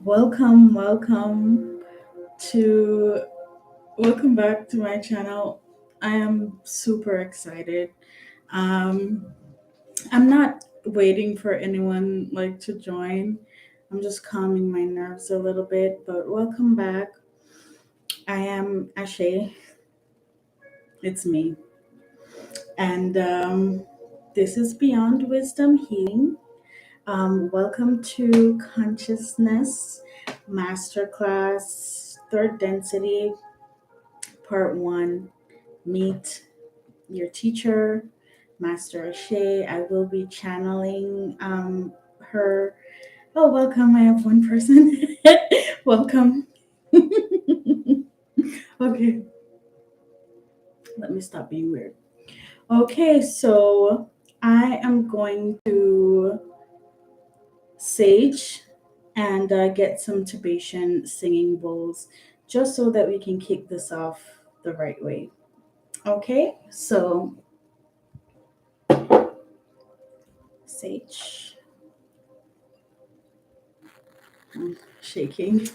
Welcome to welcome back to my channel. I am super excited. Um, I'm not waiting for anyone to join. I'm just calming my nerves a little bit. But welcome back. I am Ashe. It's me, and this is Beyond Wisdom Healing. Welcome to Consciousness Masterclass Third Density Part 1. Meet your teacher, Master Ashe. I will be channeling her. Oh, welcome. I have one person. Welcome. Okay, let me stop being weird. Okay, so I am going to sage and get some Tibetan singing bowls just so that we can kick this off the right way. Okay, so sage. I'm shaking.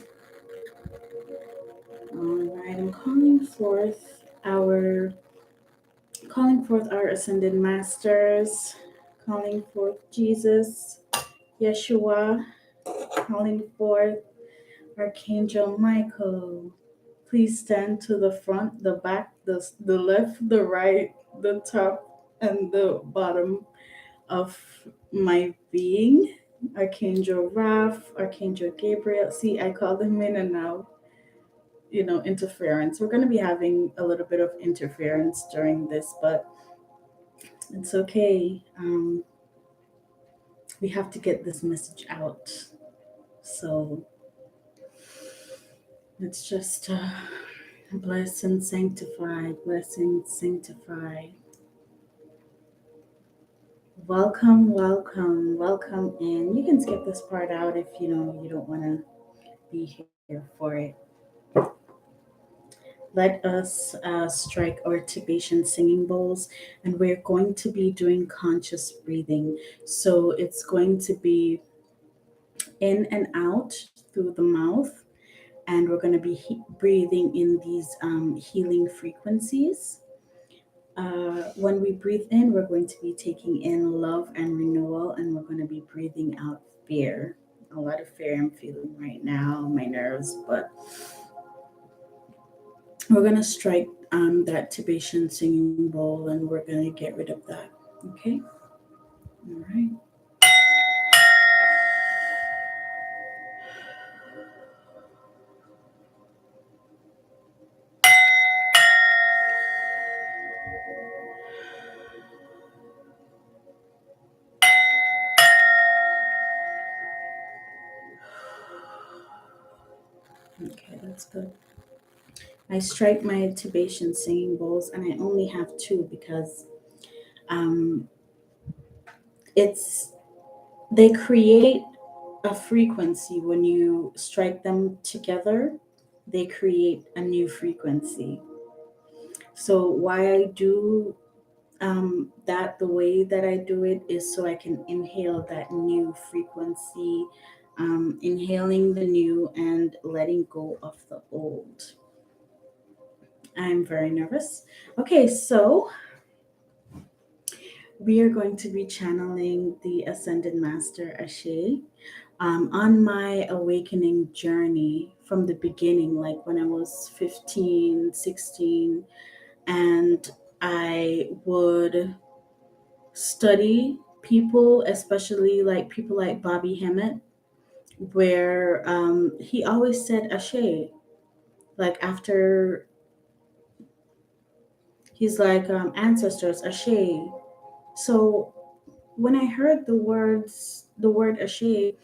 All right, I'm calling forth our ascended masters, calling forth Jesus, Yeshua, calling forth Archangel Michael. Please stand to the front, the back, the left, the right, the top, and the bottom of my being. Archangel Raph, Archangel Gabriel. See, I call them in and now, interference. We're going to be having a little bit of interference during this, but it's okay. We have to get this message out. So let's just bless and sanctify, bless and sanctify. Welcome in. You can skip this part out if you don't want to be here for it. Let us strike our Tibetan singing bowls, and we're going to be doing conscious breathing. So it's going to be in and out through the mouth, and we're going to be breathing in these healing frequencies. When we breathe in, we're going to be taking in love and renewal, and we're going to be breathing out fear. A lot of fear I'm feeling right now, my nerves, but we're going to strike that Tibetan singing bowl and we're going to get rid of that. Okay? All right. Okay, that's good. I strike my Tibetan singing bowls and I only have two because um, it's they create a frequency when you strike them together. They create a new frequency. So why I do that the way that I do it is so I can inhale that new frequency, inhaling the new and letting go of the old. I'm very nervous. Okay, so we are going to be channeling the Ascended Master Ashe on my awakening journey from the beginning, like when I was 15, 16, and I would study people, especially like people like Bobby Hemmett, where he always said Ashe. Like after he's like ancestors Ashe. So when I heard the word Ashe,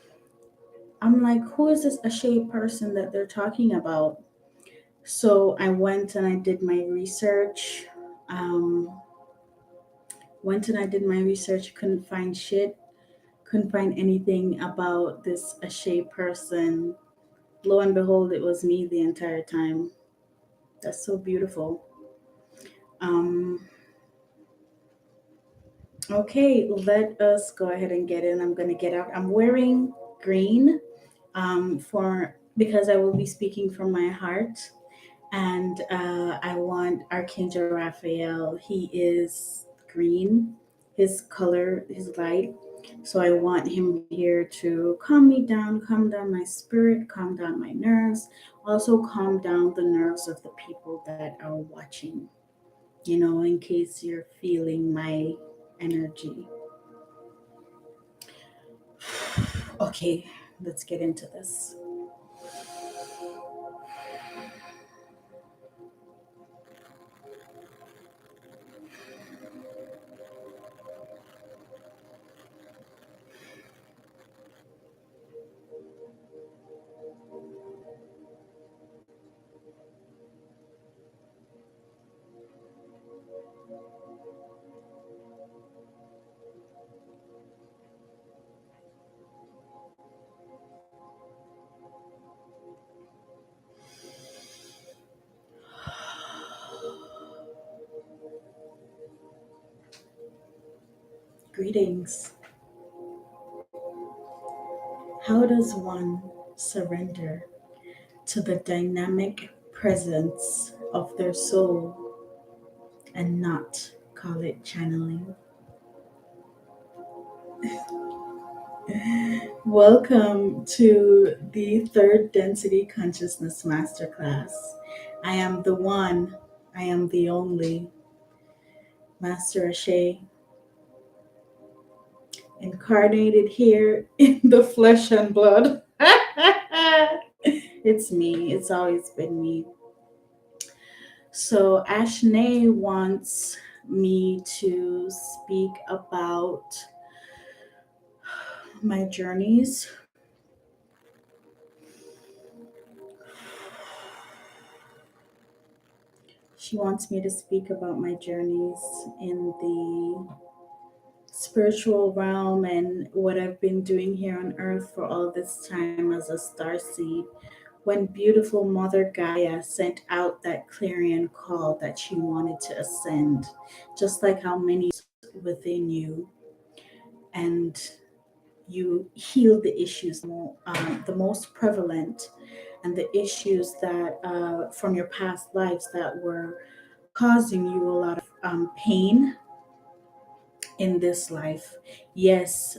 I'm like, who is this Ashe person that they're talking about? So I went and I did my research. Um, went and I did my research. Couldn't find shit. Couldn't find anything about this Ashe person. Lo and behold, it was me the entire time. That's so beautiful. Um, okay, let us go ahead and get in. I'm going to get out. I'm wearing green for because I will be speaking from my heart, and I want Archangel Raphael. He is green, his color, his light. So I want him here to calm down my spirit, calm down my nerves, also calm down the nerves of the people that are watching. In case you're feeling my energy. Okay, let's get into this. Greetings. How does one surrender to the dynamic presence of their soul and not call it channeling? Welcome to the Third Density Consciousness Masterclass. I am the one, I am the only Master Ashe, incarnated here in the flesh and blood. It's me, it's always been me. So, Ashe wants me to speak about my journeys. She wants me to speak about my journeys in the spiritual realm and what I've been doing here on earth for all this time as a star seed. When beautiful Mother Gaia sent out that clarion call that she wanted to ascend, just like how many within you, and you heal the issues, the most prevalent, and the issues that from your past lives that were causing you a lot of pain in this life. Yes,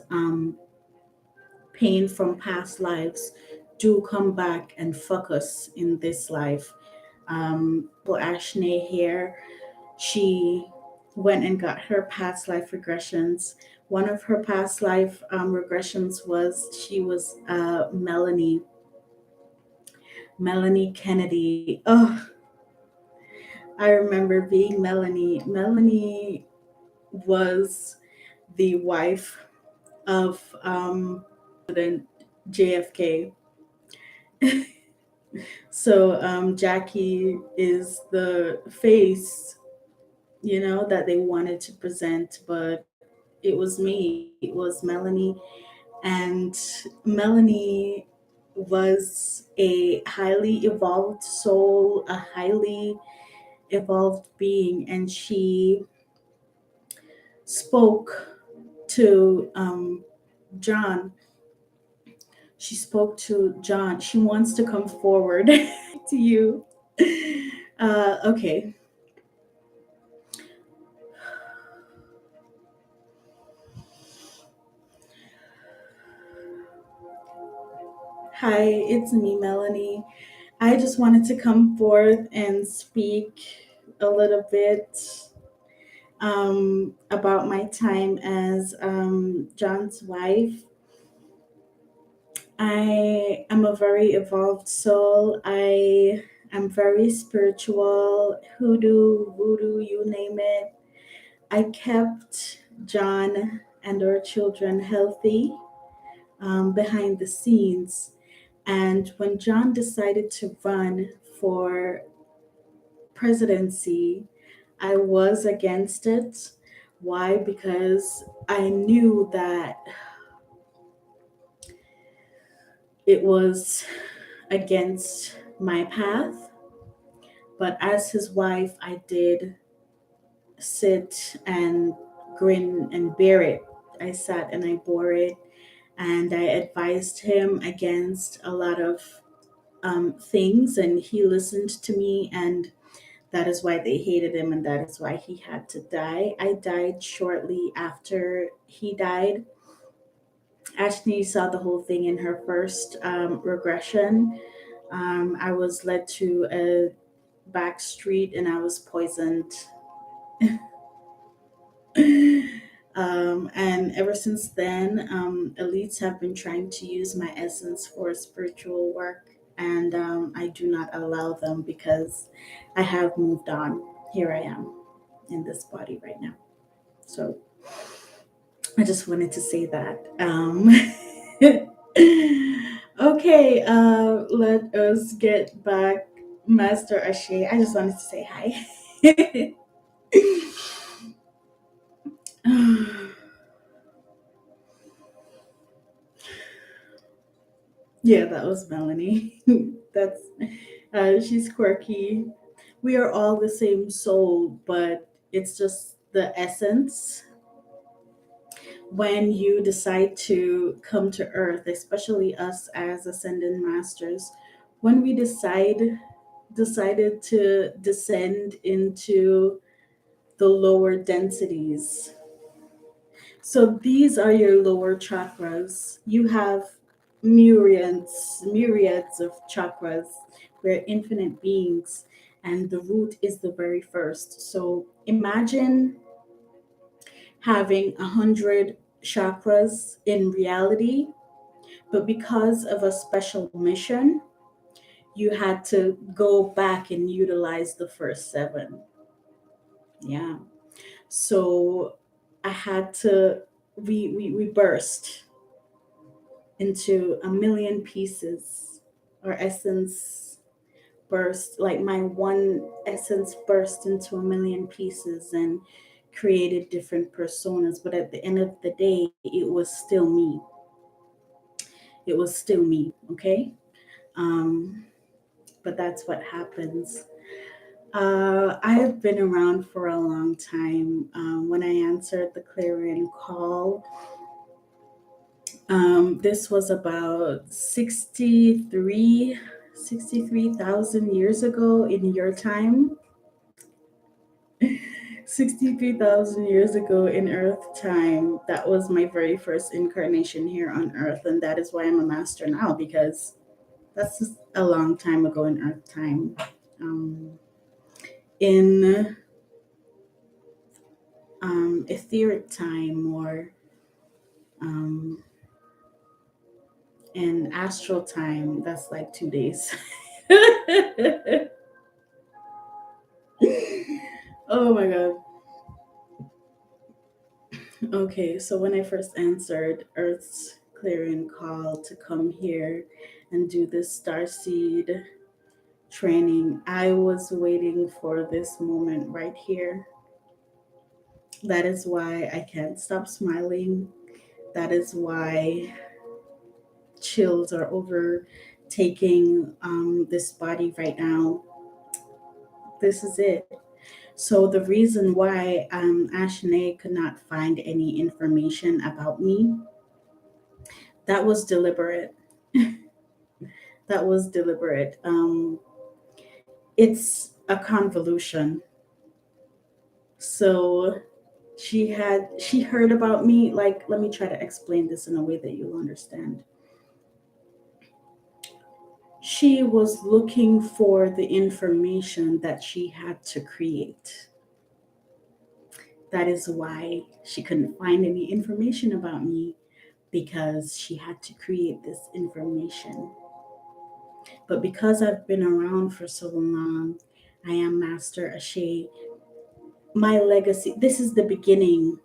pain from past lives do come back and fuck us in this life. For Ashne here, she went and got her past life regressions. One of her past life regressions was she was Melanie Kennedy. Oh, I remember being Melanie. Melanie was the wife of President JFK. So Jackie is the face, that they wanted to present, but it was me. It was Melanie, and Melanie was a highly evolved soul, a highly evolved being, and she spoke to John. She spoke to John. She wants to come forward to you. Okay. Hi, it's me, Melanie. I just wanted to come forth and speak a little bit about my time as John's wife. I am a very evolved soul. I am very spiritual, hoodoo, voodoo, you name it. I kept John and our children healthy behind the scenes. And when John decided to run for presidency, I was against it. Why? Because I knew that it was against my path. But as his wife, I did sit and grin and bear it. I sat and I bore it. and I advised him against a lot of things, and he listened to me, and that is why they hated him, and that is why he had to die. I died shortly after he died. Ashley saw the whole thing in her first regression. I was led to a back street and I was poisoned. And ever since then, elites have been trying to use my essence for spiritual work, and I do not allow them because I have moved on. Here I am in this body right now. So I just wanted to say that. Okay, let us get back. Master Ashe, I just wanted to say hi. Yeah, that was Melanie. That's she's quirky. We are all the same soul, but it's just the essence when you decide to come to earth, especially us as ascended masters, when we decided to descend into the lower densities. So these are your lower chakras. You have myriads of chakras. We're infinite beings, and the root is the very first. So imagine having 100 chakras in reality, but because of a special mission, you had to go back and utilize the first seven. Yeah. So I had to, we burst into a million pieces. Our essence burst, like my one essence burst into a million pieces and created different personas. But at the end of the day, it was still me. It was still me. Okay. Um, but that's what happens. I have been around for a long time. When I answered the clarion call, this was about 63,000 years ago in your time. 63,000 years ago in Earth time. That was my very first incarnation here on Earth. And that is why I'm a master now, because that's just a long time ago in Earth time. In etheric time, or um, in astral time, that's like 2 days. Oh my god. Okay, so when I first answered Earth's clarion call to come here and do this starseed training, I was waiting for this moment right here. That is why I can't stop smiling. That is why chills are overtaking this body right now. This is it. So the reason why Ashane could not find any information about me, that was deliberate. That was deliberate. It's a convolution. So she heard about me. Like, let me try to explain this in a way that you'll understand. She was looking for the information that she had to create. That is why she couldn't find any information about me, because she had to create this information. But because I've been around for so long, I am Master Ashe. My legacy, this is the beginning.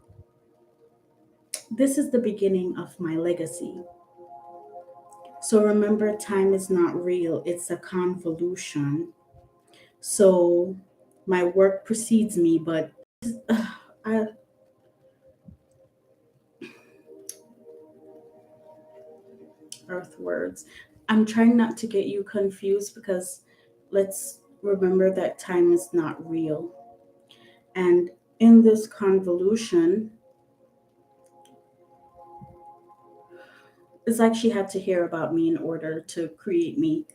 This is the beginning of my legacy. So remember, time is not real, it's a convolution. So my work precedes me, but I, earth words. I'm trying not to get you confused, because let's remember that time is not real. And in this convolution, It's like she had to hear about me in order to create me.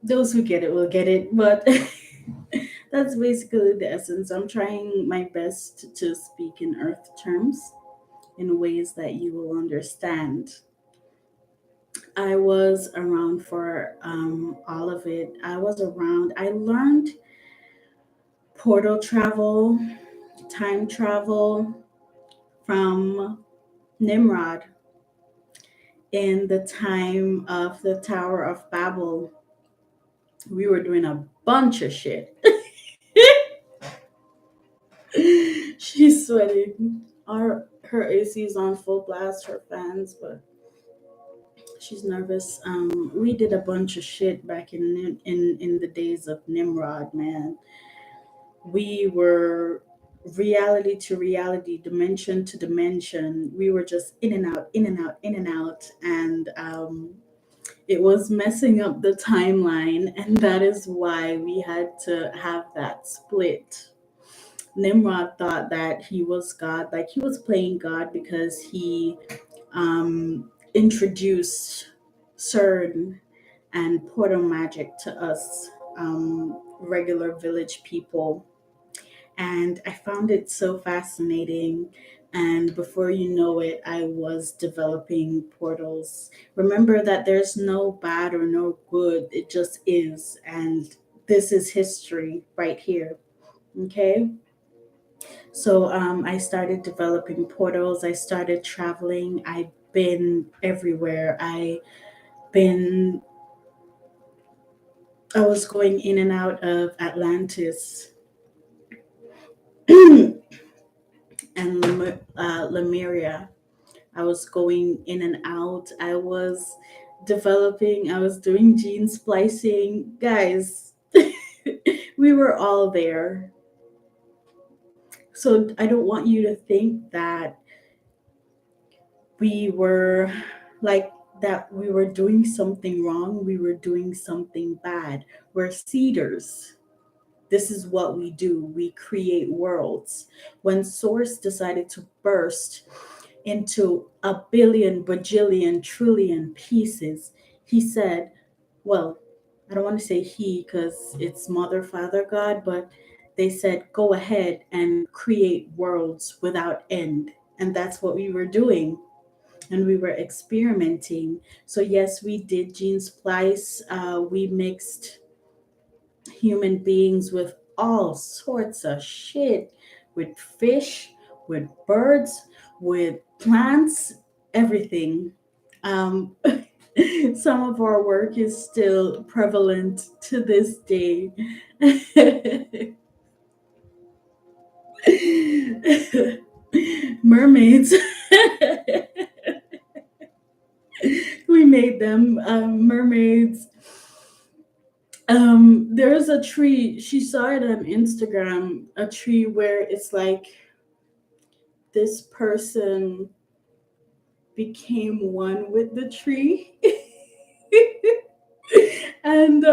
Those who get it will get it, but that's basically the essence. I'm trying my best to speak in earth terms in ways that you will understand. I was around for all of it. I was around. I learned portal travel, time travel from Nimrod in the time of the Tower of Babel. We were doing a bunch of shit. She's sweating. Her AC is on full blast, her fans, but she's nervous. We did a bunch of shit back in the days of Nimrod, man. We were reality to reality, dimension to dimension. We were just in and out, in and out, in and out, and it was messing up the timeline, and that is why we had to have that split. Nimrod thought that he was God, like he was playing God because he introduced CERN and portal magic to us regular village people. And I found it so fascinating. And before you know it, I was developing portals. Remember that there's no bad or no good, it just is. And this is history right here. Okay. So I started developing portals. I started traveling. I've been everywhere. Been I was going in and out of Atlantis and Lemuria. I was going in and out. I was developing. I was doing gene splicing. Guys, we were all there. So I don't want you to think that we were like that we were doing something wrong. We were doing something bad. We're seeders. This is what we do. We create worlds. When Source decided to burst into a billion, bajillion, trillion pieces, he said, well, I don't want to say he because it's Mother, Father, God, but they said, go ahead and create worlds without end. And that's what we were doing. And we were experimenting. So, yes, we did gene splice. We mixed human beings with all sorts of shit, with fish, with birds, with plants, everything. Um, some of our work is still prevalent to this day. Mermaids. We made them mermaids. There's a tree. She saw it on Instagram. A tree where it's like this person became one with the tree, and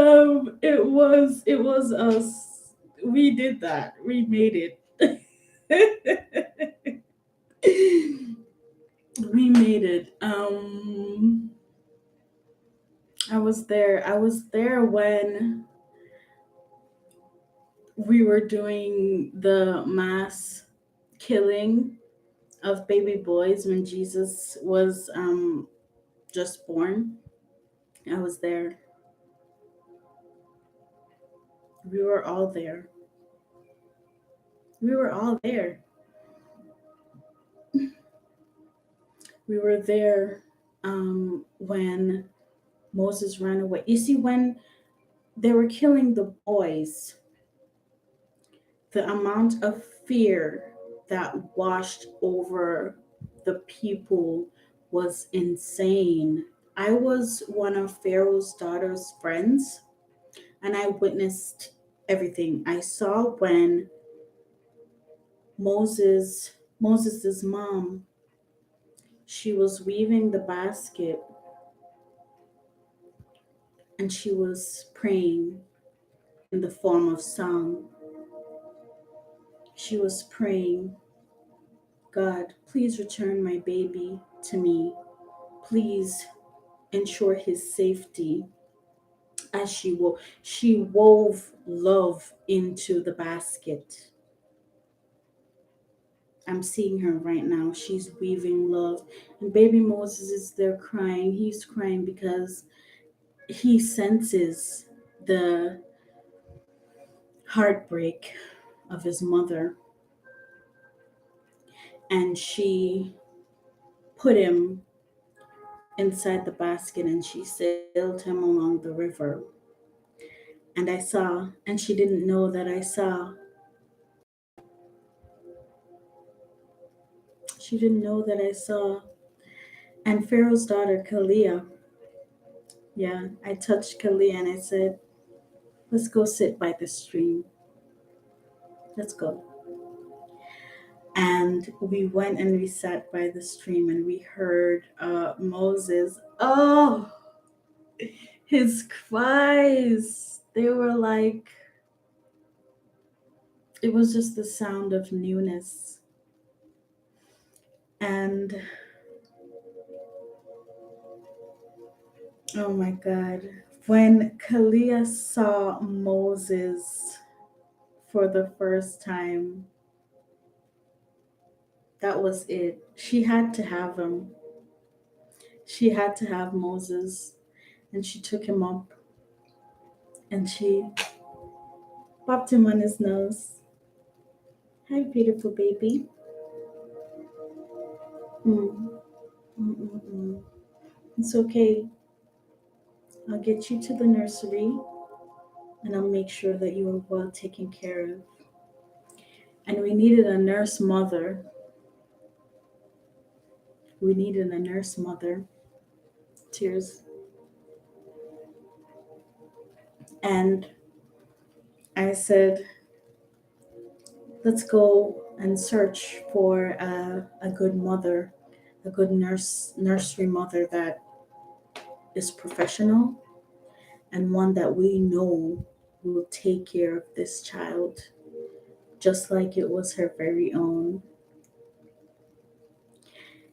it was us. We did that. We made it. We made it. I was there. I was there when we were doing the mass killing of baby boys when Jesus was just born. I was there. We were all there. We were all there. We were there when Moses ran away. You see, when they were killing the boys, the amount of fear that washed over the people was insane. I was one of Pharaoh's daughter's friends, and I witnessed everything. I saw when Moses's mom, she was weaving the basket and she was praying in the form of song. She was praying, God, please return my baby to me. please ensure his safety. As she wove love into the basket. I'm seeing her right now. She's weaving love. And baby Moses is there crying. He's crying because he senses the heartbreak of his mother. And she put him inside the basket and she sailed him along the river. And I saw, and she didn't know that I saw. She didn't know that I saw. And Pharaoh's daughter, Kalia, yeah, I touched Kalia and I said, let's go sit by the stream. Let's go. And we went and we sat by the stream and we heard Moses. Oh, his cries. They were like, it was just the sound of newness. And oh my God, when Kalia saw Moses for the first time, that was it. She had to have him. She had to have Moses. And she took him up and she popped him on his nose. Hi, beautiful baby. Mm, mm, mm, mm. It's okay. I'll get you to the nursery and I'll make sure that you are well taken care of. And we needed a nurse mother. We needed a nurse mother. Tears. And I said, let's go and search for a good mother, a good nursery mother that is professional and one that we know will take care of this child just like it was her very own.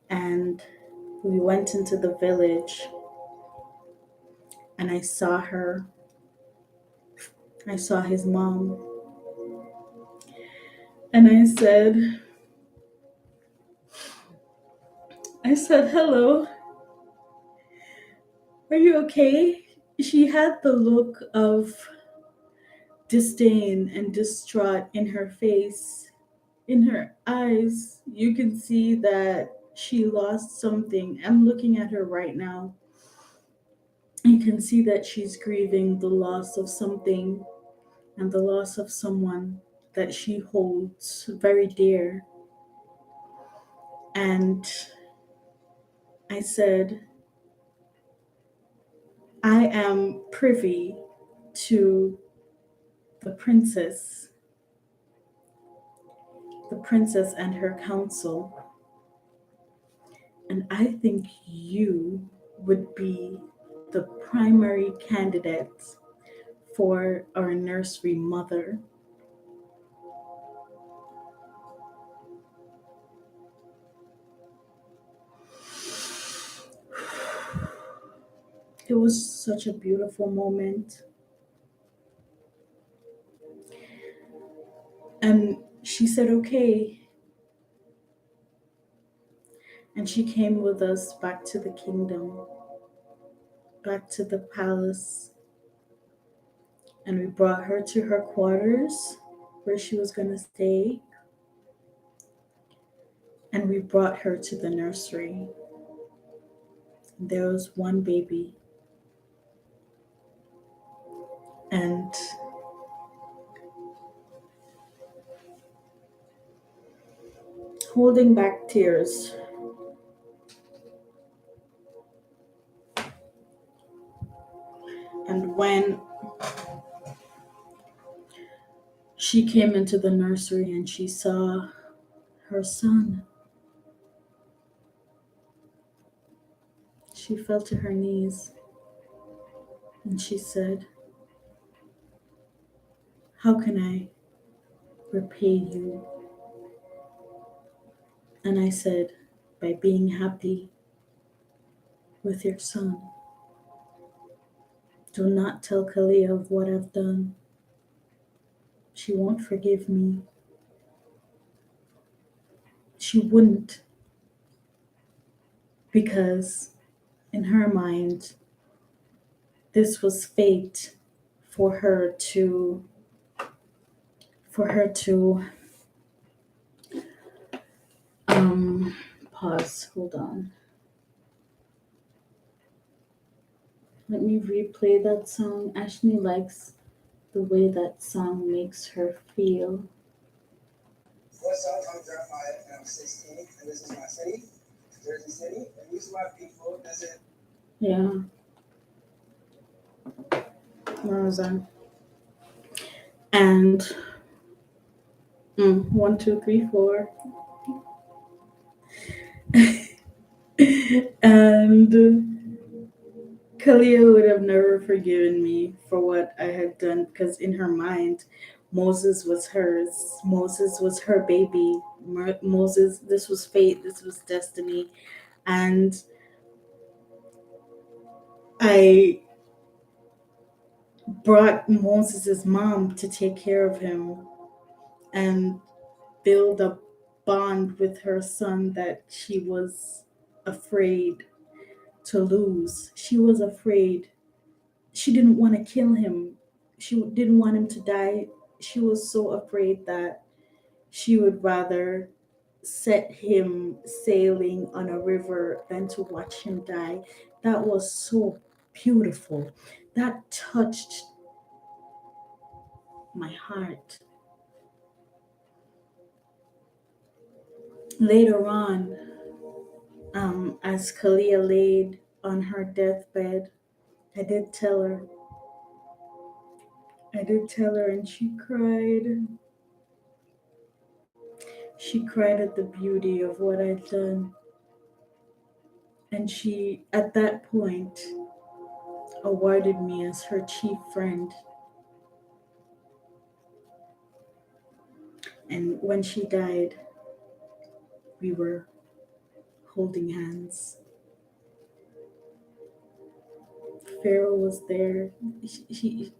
And we went into the village and I saw her. I saw his mom. And I said, hello, are you okay? She had the look of disdain and distraught in her face, in her eyes. You can see that she lost something. I'm looking at her right now. You can see that she's grieving the loss of something and the loss of someone that she holds very dear. And I said, I am privy to the princess, the princess and her council. And I think you would be the primary candidate for our nursery mother. It was such a beautiful moment. And she said, okay. And she came with us back to the kingdom, back to the palace. And we brought her to her quarters where she was going to stay. And we brought her to the nursery. And there was one baby. And holding back tears, and when she came into the nursery and she saw her son, she fell to her knees and she said, how can I repay you? And I said, by being happy. with your son. Do not tell Kalia of what I've done. She won't forgive me. She wouldn't, because in her mind, this was fate for her to for her to um pause. Hold on. Let me replay that song. Ashley likes the way that song makes her feel. What's up? I'm Jeremiah and I'm 16 and this is my city, Jersey City, and these are my people. That's it. Yeah, where was I? And 1, 2, 3, 4. And Kalia would have never forgiven me for what I had done, because in her mind, Moses was hers. Moses was her baby. Moses, this was fate, this was destiny. And I brought Moses' mom to take care of him and build a bond with her son that she was afraid to lose. She was afraid. She didn't want to kill him. She didn't want him to die. She was so afraid that she would rather set him sailing on a river than to watch him die. That was so beautiful. That touched my heart. Later on, as Kalia laid on her deathbed, I did tell her. I did tell her, and she cried. She cried at the beauty of what I'd done. And she, at that point, awarded me as her chief friend. And when she died, we were holding hands. Pharaoh was there. He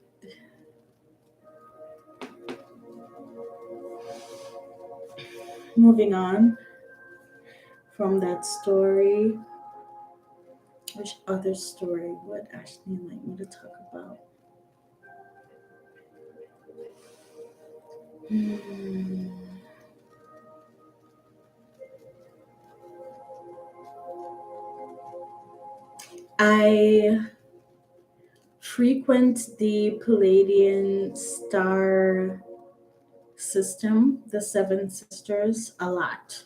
moving on from that story. Which other story would Ashley like me to talk about? Hmm. I frequent the Palladian star system, the seven sisters, a lot.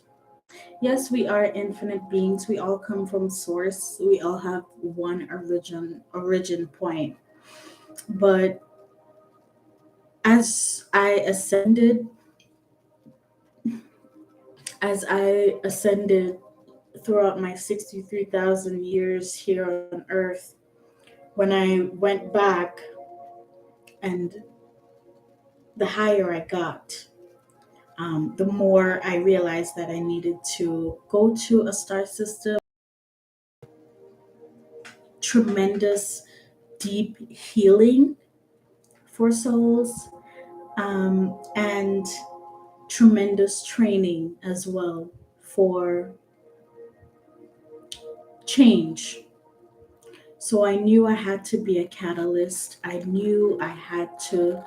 Yes, we are infinite beings. We all come from source. We all have one origin point. But as I ascended, as I ascended throughout my 63,000 years here on earth, when I went back and the higher I got, the more I realized that I needed to go to a star system. Tremendous deep healing for souls, and tremendous training as well for change. So I knew I had to be a catalyst. I knew I had to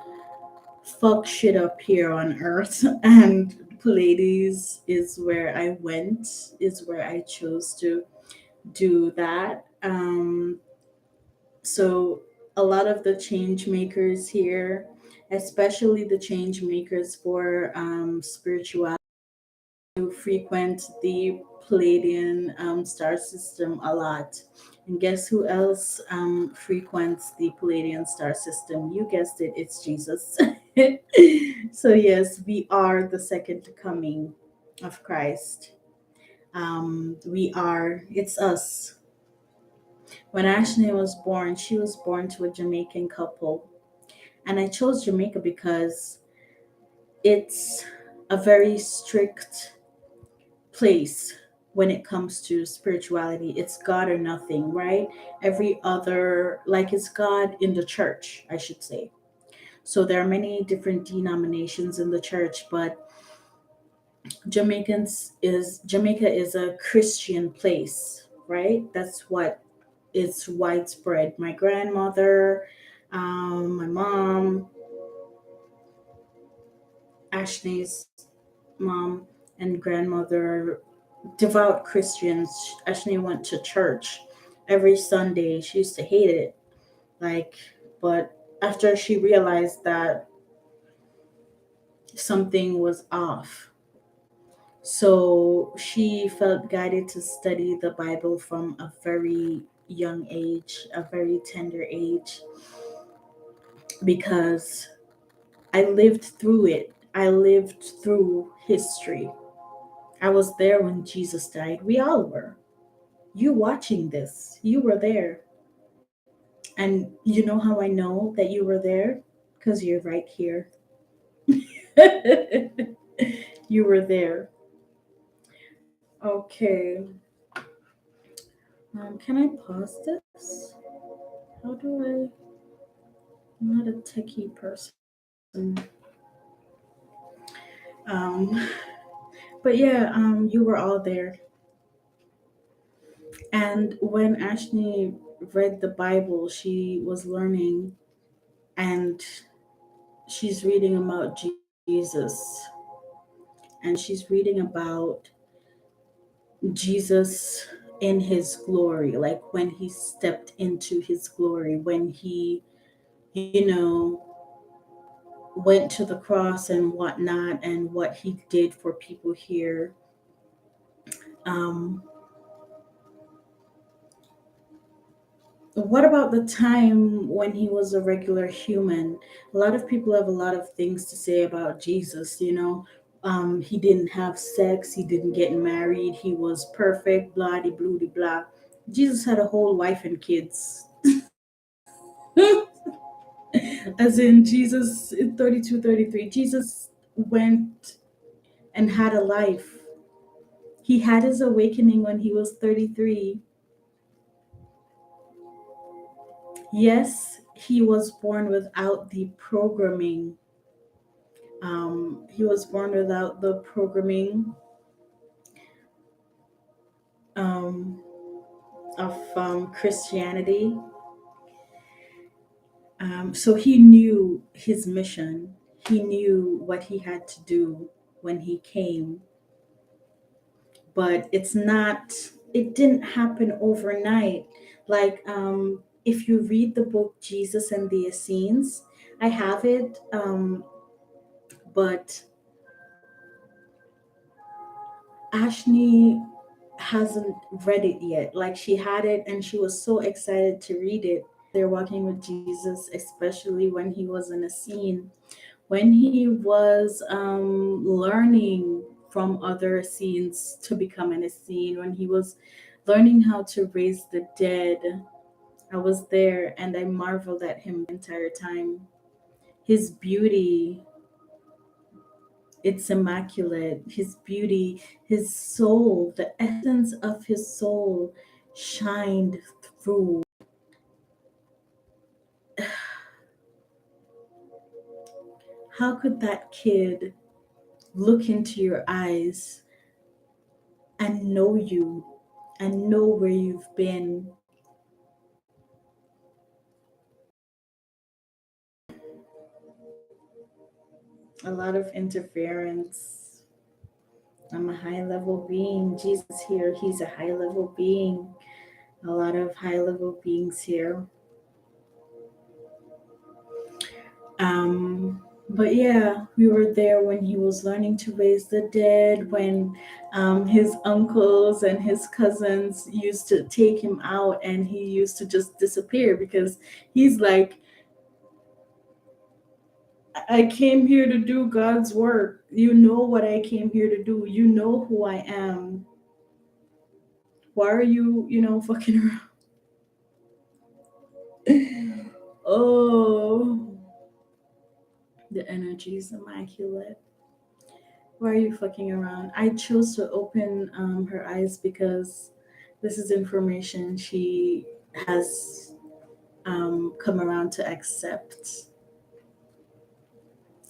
fuck shit up here on earth, and Pleiades is where I went, is where I chose to do that. So a lot of the change makers here, especially the change makers for spirituality, who frequent the Palladian star system a lot. And guess who else frequents the Palladian star system? You guessed it, it's Jesus. So, yes, we are the second coming of Christ. It's us. When Ashley was born, she was born to a Jamaican couple. And I chose Jamaica because it's a very strict place. when it comes to spirituality. It's God or nothing, right? Every other, like it's God in the church, I should say. So there are many different denominations in the church, but Jamaica is a Christian place, right? That's what is widespread. My grandmother, my mom, Ashley's mom and grandmother, devout Christians. Ashley went to church every Sunday. She used to hate it, like, but after she realized that something was off, so she felt guided to study the Bible from a very young age, a very tender age, because I lived through it. I lived through history. I was there when Jesus died. We all were. You watching this, you were there. And you know how I know that you were there? Because you're right here. You were there. Okay. Can I pause this? How do I? I'm not a techie person. Um, but yeah, you were all there. And when Ashley read the Bible, she was learning, and she's reading about Jesus, and she's reading about Jesus in his glory, like when he stepped into his glory, when he, you know, went to the cross and whatnot, and what he did for people here. Um, what about the time when he was a regular human? A lot of people have a lot of things to say about Jesus, you know. He didn't have sex, he didn't get married, he was perfect, blah de blue de blah. Jesus had a whole wife and kids. As in Jesus in 32, 33, Jesus went and had a life. He had his awakening when he was 33. Yes, he was born without the programming. He was born without the programming um, of Christianity. So he knew his mission. He knew what he had to do when he came, but it's not, it didn't happen overnight. Like, if you read the book Jesus and the Essenes, I have it, but Ashley hasn't read it yet. Like, she had it and she was so excited to read it. They're walking with Jesus, especially when he was in a scene, when he was learning from other scenes to become an Essene, when he was learning how to raise the dead. I was there and I marveled at him the entire time. His beauty, it's immaculate. His beauty, his soul, the essence of his soul shined through. How could that kid look into your eyes and know you and know where you've been? A lot of interference. I'm a high level being. Jesus here, he's a high level being. A lot of high level beings here. But yeah, we were there when he was learning to raise the dead, when his uncles and his cousins used to take him out and he used to just disappear because he's like, I came here to do God's work. You know what I came here to do. You know who I am. Why are you, fucking around? Oh, the energy is immaculate. Why are you fucking around? I chose to open her eyes because this is information she has come around to accept.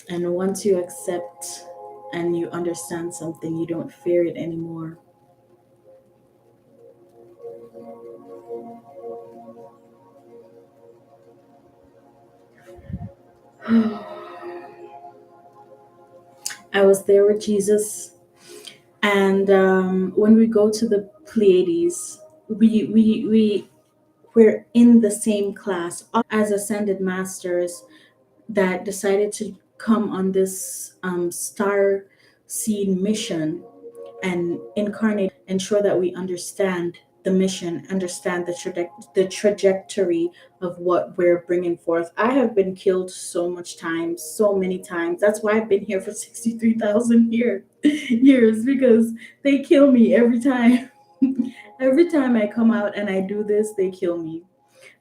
And once you accept and you understand something, you don't fear it anymore. I was there with Jesus, and when we go to the Pleiades, we're in the same class as ascended masters that decided to come on this star seed mission and incarnate ensure that we understand the mission, understand the trajectory of what we're bringing forth. I have been killed so much times, so many times. That's why I've been here for 63,000 years, because they kill me every time. Every time I come out and I do this, they kill me.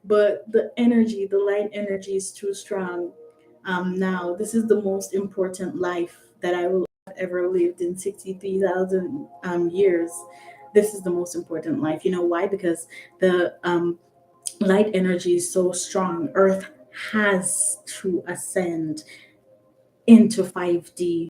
But the energy, the light energy is too strong. Now, this is the most important life that I will have ever lived in 63,000 years. This is the most important life. You know why? Because the light energy is so strong. Earth has to ascend into 5D